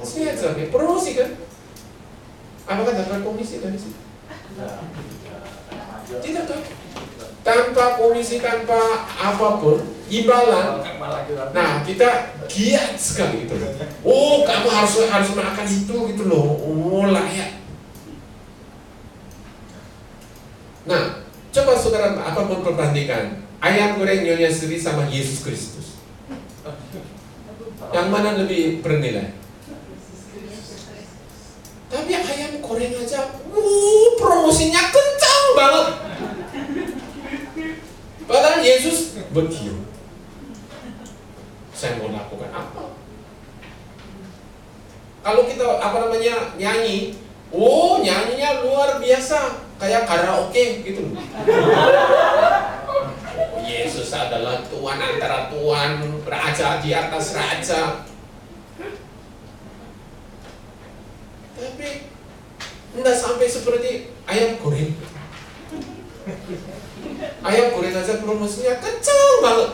Sehat sekali, promosi kan? Apakah dapat komisi dari situ? Tidak kan? Tanpa komisi, tanpa apapun, imbalan. Nah, kita giat sekali gitu. Oh, kamu harus makan itu gitu loh. Oh, layak. Nah, coba saudara apapun perbandingkan ayam goreng Nyonya Sri sama Yesus Kristus. Yang mana lebih bernilai? Tapi ayam goreng aja, promosinya kencang banget. Padahal Yesus berdiam. Saya mau lakukan apa? Kalau kita nyanyi, nyanyinya luar biasa, kayak karaoke gitu loh. Yesus adalah Tuhan antara Tuhan, raja di atas raja. Tapi tidak sampai seperti ayam goreng. Ayam goreng aja promosinya kencang banget.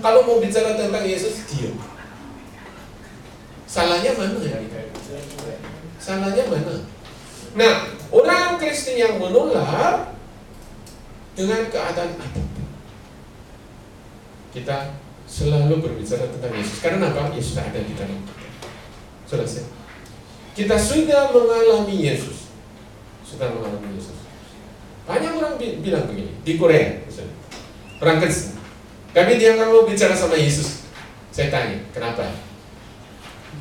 Kalau mau bicara tentang Yesus, diam. Salahnya mana ya? Salahnya mana? Nah, orang Kristen yang menular dengan keadaan apapun, kita selalu berbicara tentang Yesus. Karena apa? Yesus ada di dalam kita. Selesai. Kita sudah mengalami Yesus. Banyak orang bilang begini di Korea, misalnya, orang Kristen. Tapi dia nggak mau bicara sama Yesus. Saya tanya, kenapa?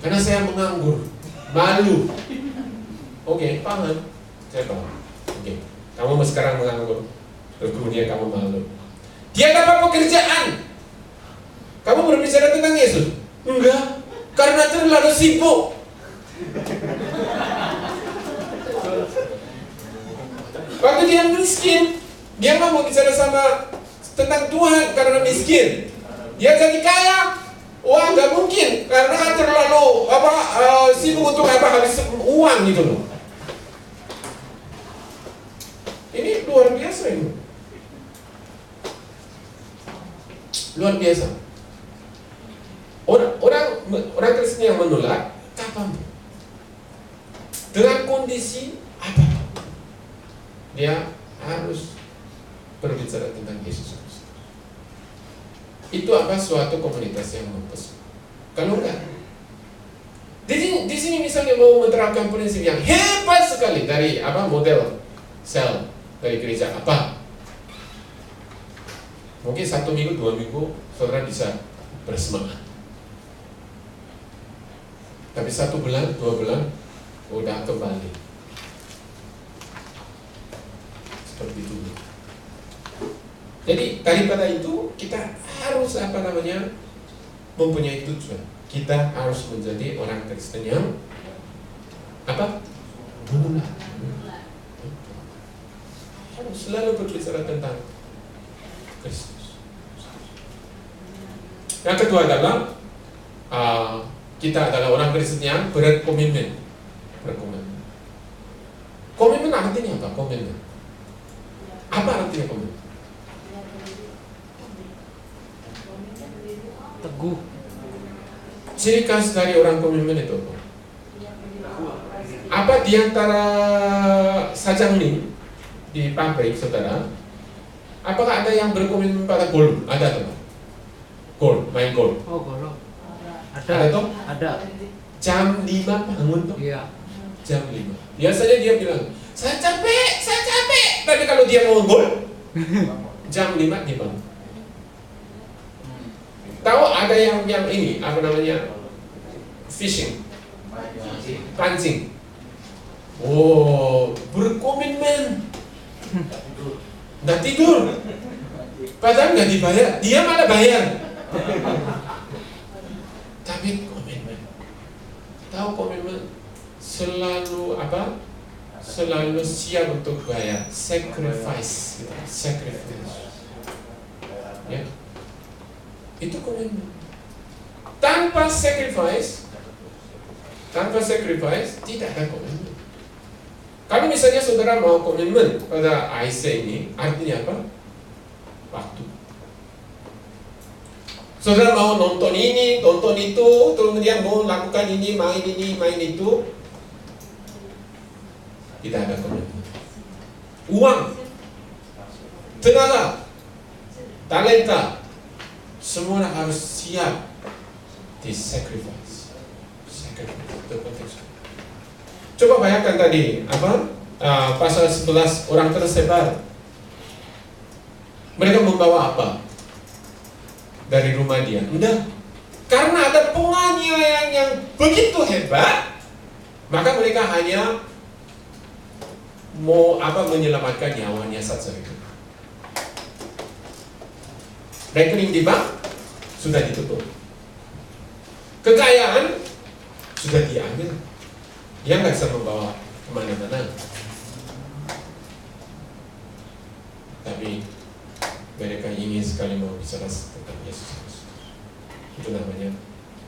Karena saya menganggur, malu. Oke, paham. Saya paham. Oke, kamu sekarang menganggur, terus kemudian kamu malu. Dia dapat pekerjaan. Kamu berbicara tentang Yesus? Enggak, karena terlalu sibuk. Waktu dia miskin, dia nggak mau bicara sama tentang Tuhan karena miskin. Dia jadi kaya, wah nggak mungkin karena terlalu sibuk untuk habis uang gitu loh. Ini luar biasa ini, luar biasa. Orang Kristen yang menolak kapan? Dengan kondisi apa? Dia harus berbicara tentang Yesus Kristus. Itu suatu komunitas yang mempesan. Kalau enggak, di sini misalnya mau menerapkan prinsip yang hebat sekali dari model sel dari gereja apa? Mungkin 1 minggu, 2 minggu saudara bisa bersemangat. Tapi 1 bulan, 2 bulan udah kembali seperti itu. Jadi daripada itu kita harus mempunyai tujuan. Kita harus menjadi orang Kristen yang menular. Harus selalu berbicara tentang Kristus. Yang kedua adalah kita adalah orang Kristen yang berkomitmen. Komitmen artinya apa? Komitmen. Apa artinya komitmen? Teguh. Ciri khas dari orang komitmen itu apa? Apa di antara sajangling di pabrik saudara? Apakah ada yang berkomitmen pada gol? Ada atau? Gol, main gol. Oh, golok. Ada toh? Ada. Jam 5 bangun toh? Iya. Jam 5. Biasanya dia bilang, saya capek. Tapi kalau dia mau gol, jam 5 dia bangun. Tahu ada yang ini fishing, pancing. Oh, berkomitmen. Nggak tidur. Padahal nggak dibayar, dia malah bayar. Tapi komitmen. Tahu komitmen selalu selalu siap untuk bayar, sacrifice. Ya. Itu komitmen. Tanpa sacrifice tidak ada komitmen. Kalau misalnya saudara mau komitmen pada IC ini, artinya apa? Waktu. Saudara mau nonton ini, nonton itu, kemudian mau lakukan ini, main itu. Tidak ada komitmen. Uang, tenaga, talenta, semua harus siap di-sacrifice. Itu penting. Coba bayangkan tadi, pasal 11, orang tersebar. Mereka membawa apa dari rumah dia? Enggak. Karena ada penganiayaan yang begitu hebat, maka mereka hanya mau menyelamatkan nyawanya saja itu. Rekening di bank sudah ditutup. Kekayaan sudah diambil. Dia nggak bisa membawa kemana-mana. Tapi mereka ingin sekali mau bicara tentang Yesus Kristus. Itu namanya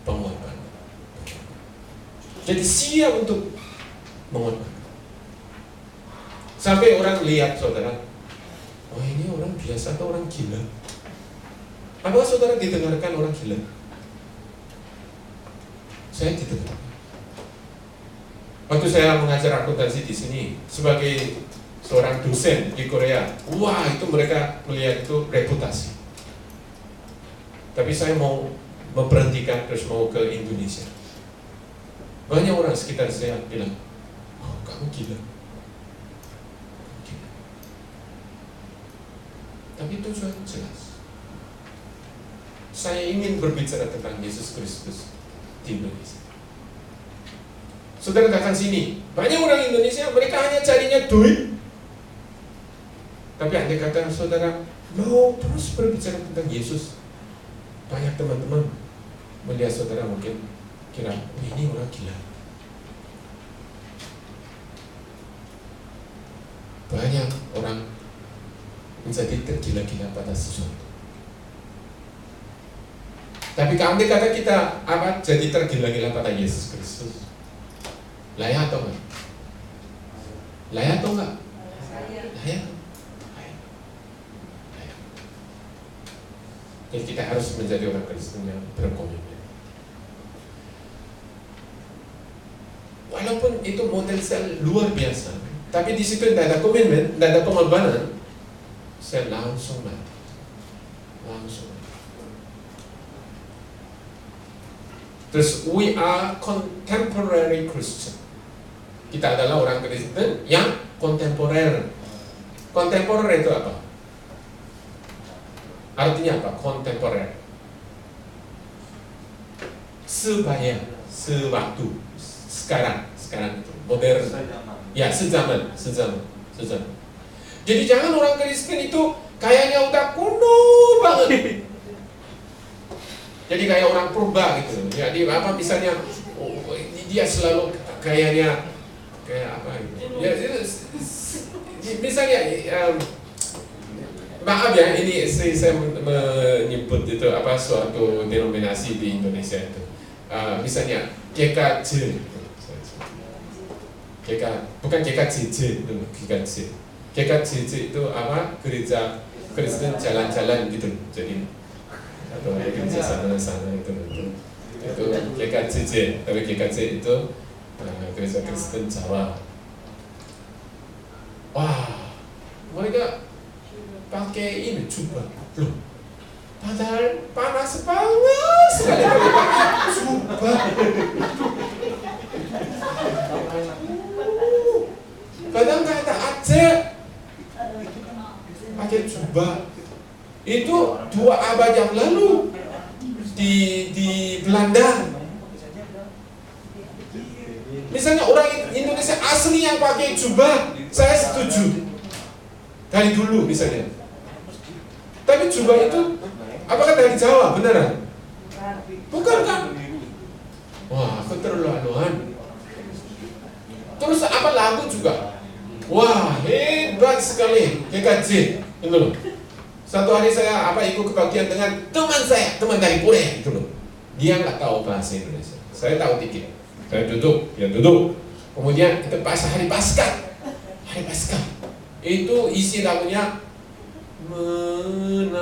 penguatan. Jadi siap untuk menguatkan. Sampai orang lihat saudara, wah ini orang biasa atau orang gila? Apakah saudara didengarkan orang gila? Saya didengarkan. Waktu saya mengajar akuntansi di sini sebagai seorang dosen di Korea, wah itu mereka melihat itu reputasi. Tapi saya mau memberhentikan terus mau ke Indonesia. Banyak orang sekitar saya bilang, oh kamu gila. Tapi tujuan jelas. Saya ingin berbicara tentang Yesus Kristus di Indonesia. Saudara datang sini, banyak orang Indonesia mereka hanya carinya duit. Tapi andai kata saudara mau terus berbicara tentang Yesus, banyak teman-teman melihat saudara mungkin kira ini orang gila. Banyak orang menjadi tergila-gila pada sesuatu. Tapi andai kata kita jadi tergila-gila pada Yesus Kristus, layak atau enggak? Layak atau enggak? Layak. Jadi kita harus menjadi orang Kristen yang berkomitmen. Walaupun itu model sel luar biasa, tapi di situ tidak ada komitmen, tidak ada pengorbanan, saya langsung mati. Terus we are contemporary Christian. Kita adalah orang Kristen yang kontemporer. Kontemporer itu apa? Artinya apa? Kontemporer. Sebaya, sewaktu, sekarang itu modern. Ya, sejaman. Jadi jangan orang Kristen itu kayaknya udah kuno banget. Jadi kayak orang purba gitu. Jadi misalnya dia selalu kayaknya kayak apa gitu. Ya, misalnya maaf ya, ini saya menyebut itu suatu denominasi di Indonesia itu. Misalnya GKJ, bukan GKJJ itu, GKJJ itu gereja Kristen jalan-jalan gitu. Jadi atau gereja sana itu GKJJ, tapi GKJ itu gereja Kristen Jawa. Wah, mereka pakai ini jubah loh, padahal panas banget sekali pakai jubah. Padahal nggak ada aja pakai jubah. Itu 2 abad yang lalu di Belanda. Misalnya orang Indonesia asli yang pakai jubah, saya setuju dari dulu misalnya. Tapi jubah itu apakah dari Jawa beneran? Bukan kan? Wah, keterlaluan. Terus lagu juga? Wah, hebat sekali GKJ itu loh. Satu hari saya ikut kebaktian dengan teman dari Korea gitu loh. Dia nggak tahu bahasa Indonesia. Saya tahu dikit. Saya duduk, dia duduk. Kemudian itu pas hari Paskah. Itu isi lagunya menang